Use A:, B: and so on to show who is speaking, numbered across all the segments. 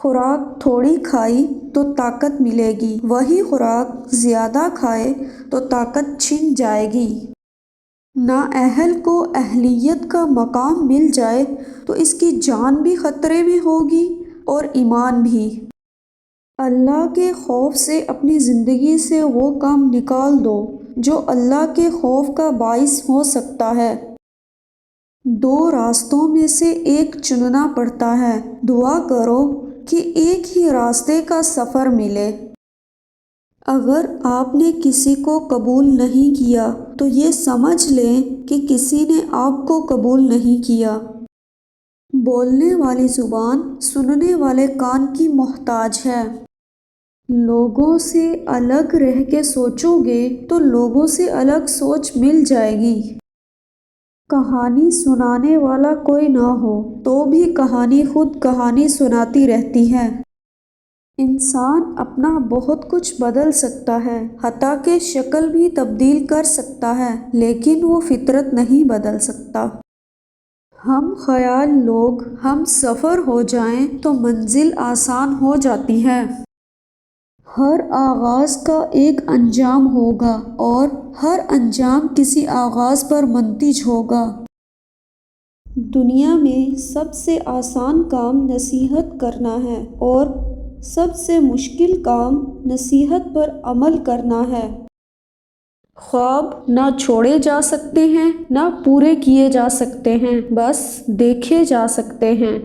A: خوراک تھوڑی کھائی تو طاقت ملے گی، وہی خوراک زیادہ کھائے تو طاقت چھن جائے گی۔ نااہل کو اہلیت کا مقام مل جائے تو اس کی جان بھی خطرے میں ہوگی اور ایمان بھی۔ اللہ کے خوف سے اپنی زندگی سے وہ کام نکال دو جو اللہ کے خوف کا باعث ہو سکتا ہے۔ دو راستوں میں سے ایک چننا پڑتا ہے، دعا کرو کہ ایک ہی راستے کا سفر ملے۔ اگر آپ نے کسی کو قبول نہیں کیا تو یہ سمجھ لیں کہ کسی نے آپ کو قبول نہیں کیا۔ بولنے والی زبان سننے والے کان کی محتاج ہے۔ لوگوں سے الگ رہ کے سوچو گے تو لوگوں سے الگ سوچ مل جائے گی۔ کہانی سنانے والا کوئی نہ ہو تو بھی کہانی خود کہانی سناتی رہتی ہے۔ انسان اپنا بہت کچھ بدل سکتا ہے، حتیٰ کہ شکل بھی تبدیل کر سکتا ہے، لیکن وہ فطرت نہیں بدل سکتا۔ ہم خیال لوگ ہم سفر ہو جائیں تو منزل آسان ہو جاتی ہے۔ ہر آغاز کا ایک انجام ہوگا اور ہر انجام کسی آغاز پر منتج ہوگا۔ دنیا میں سب سے آسان کام نصیحت کرنا ہے اور سب سے مشکل کام نصیحت پر عمل کرنا ہے۔ خواب نہ چھوڑے جا سکتے ہیں نہ پورے کیے جا سکتے ہیں، بس دیکھے جا سکتے ہیں۔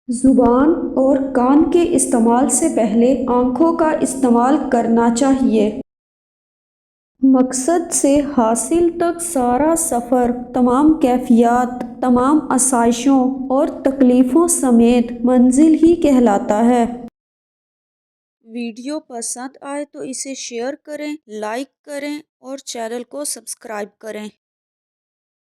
A: زبان اور کان کے استعمال سے پہلے آنکھوں کا استعمال کرنا چاہیے۔ مقصد سے حاصل تک سارا سفر تمام کیفیات، تمام آسائشوں اور تکلیفوں سمیت منزل ہی کہلاتا ہے۔ ویڈیو پسند آئے تو اسے شیئر کریں، لائک کریں اور چینل کو سبسکرائب کریں۔